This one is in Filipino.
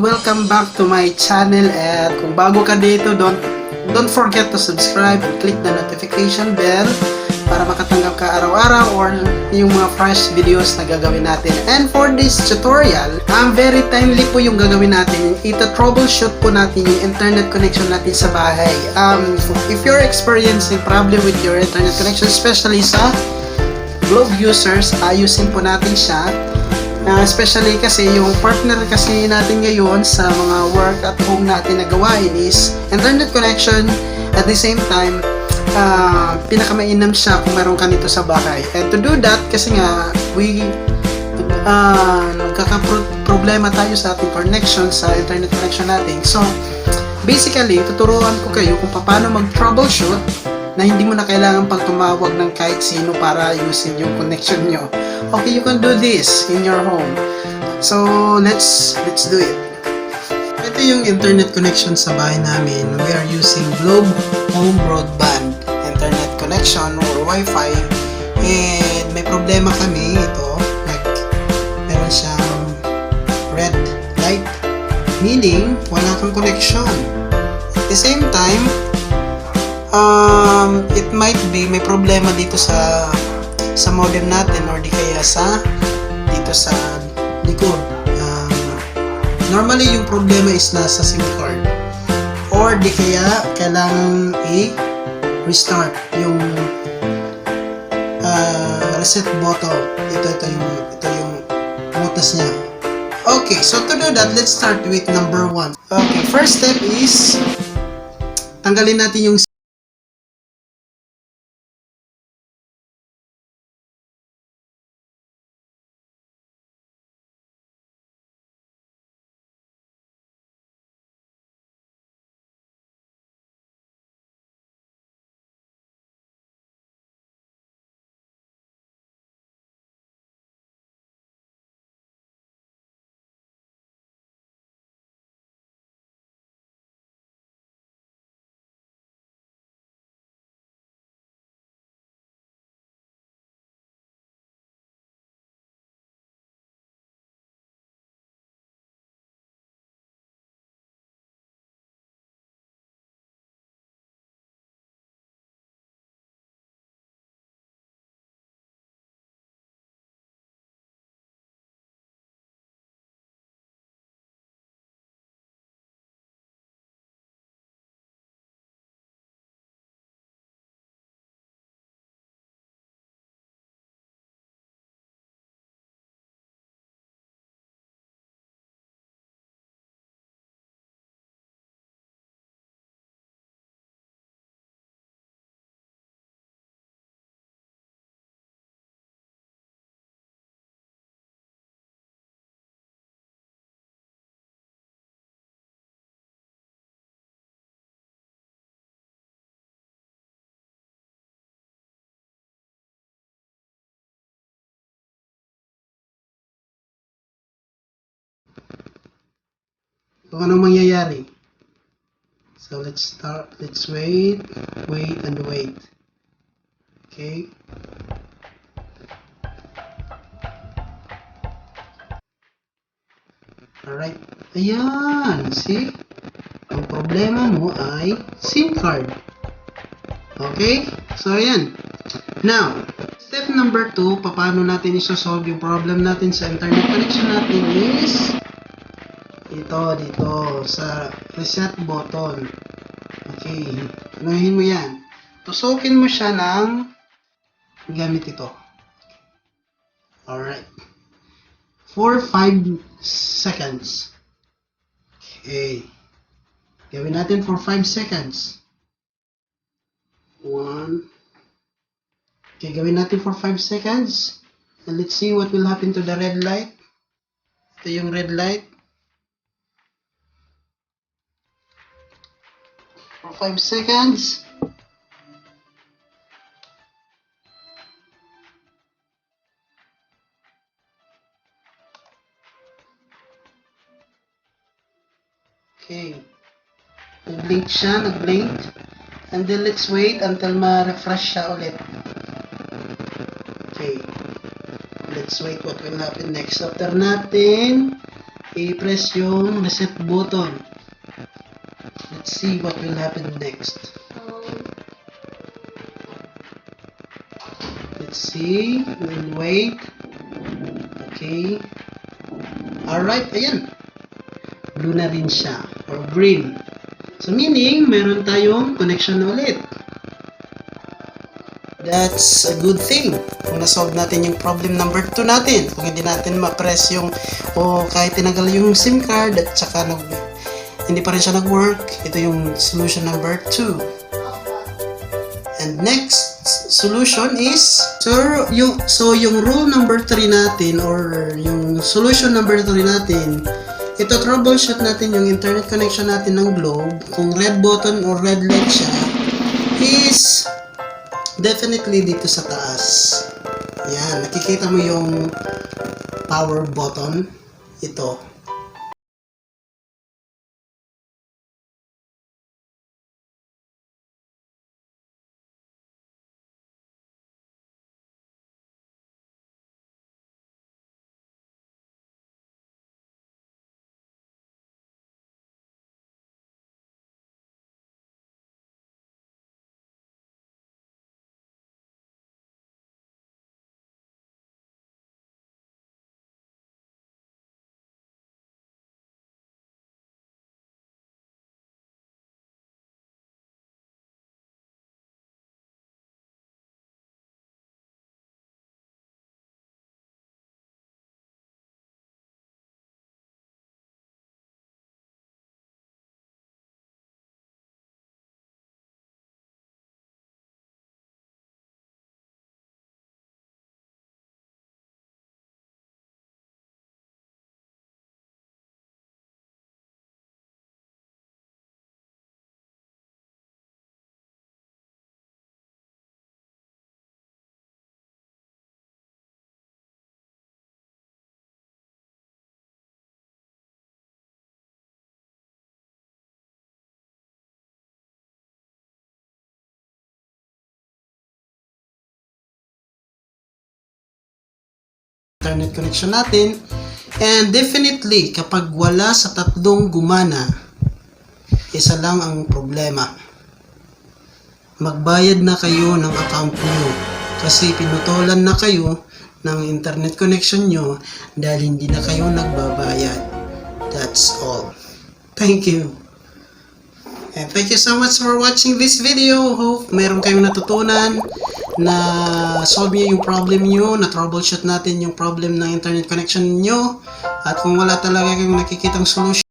welcome back to my channel. At kung bago ka dito, don't forget to subscribe and click the notification bell para makatanggap ka araw-araw or yung mga fresh videos na gagawin natin. And for this tutorial, very timely po yung gagawin natin. Ita-troubleshoot po natin yung internet connection natin sa bahay. If you're experiencing problem with your internet connection, especially sa Globe users, ayusin po natin siya. Especially kasi yung partner kasi natin ngayon sa mga work at home natin na gawain is internet connection. At the same time, pinakamainam siya kung meron ka nito sa bahay. And to do that, kasi nga nagkakaproblema tayo sa ating connection, sa internet connection natin. So basically, tuturuan ko kayo kung paano mag-troubleshoot na hindi mo na kailangan pang tumawag ng kahit sino para ayusin yung connection nyo. Okay, you can do this in your home. So, let's do it. Ito yung internet connection sa bahay namin. We are using Globe Home Broadband internet connection or Wi-Fi. And may problema kami ito. Meron siyang red light. Meaning, wala kang connection. At the same time, it might be may problema dito sa modem natin or di kaya dito sa likod. Normally yung problema is nasa SIM card or di kaya kailangan i-restart yung reset button. Ito yung butas niya. Okay, so to do that, let's start with number 1. Okay, first step is tanggalin natin yung kung anong mangyayari. So let's start. Let's wait and wait. Okay. Alright. Ayan. See? Ang problema mo ay SIM card. Okay? So ayan. Now, step number 2, paano natin isosolve yung problem natin sa internet connection natin is dito sa reset button. Okay, unahin mo yan. Tusukin mo siya ng gamit ito. Alright. For 5 seconds. Okay. Gawin natin for 5 seconds. 1. Okay, gawin natin for 5 seconds. And let's see what will happen to the red light. Ito yung red light. For 5 seconds. Okay. Nag-blink siya, nag-blink. And then let's wait until ma-refresh siya ulit. Okay. Let's wait what will happen next. After natin i-press yung reset button. Let's see what will happen next. Let's see. We'll wait. Okay. Alright, ayan. Blue na rin siya. Or green. So meaning, meron tayong connection na ulit. That's a good thing. Kung na-solve natin yung problem number 2 natin. Kung hindi natin ma-press yung o kahit tinagal yung SIM card at saka hindi pa rin siya nag-work, ito yung solution number 2. And next solution is so yung rule number 3 natin or yung solution number 3 natin, ito troubleshoot natin yung internet connection natin ng Globe. Kung red button or red light siya is definitely dito sa taas. Yan, nakikita mo yung power button. Ito. Internet connection natin. And definitely, kapag wala sa tatlong gumana, isa lang ang problema. Magbayad na kayo ng account nyo kasi pinutulan na kayo ng internet connection nyo dahil hindi na kayo nagbabayad. That's all. Thank you. And thank you so much for watching this video. Hope meron kayong natutunan na solve niyo yung problem niyo, na troubleshoot natin yung problem ng internet connection niyo. At kung wala talaga kayong nakikitang solution,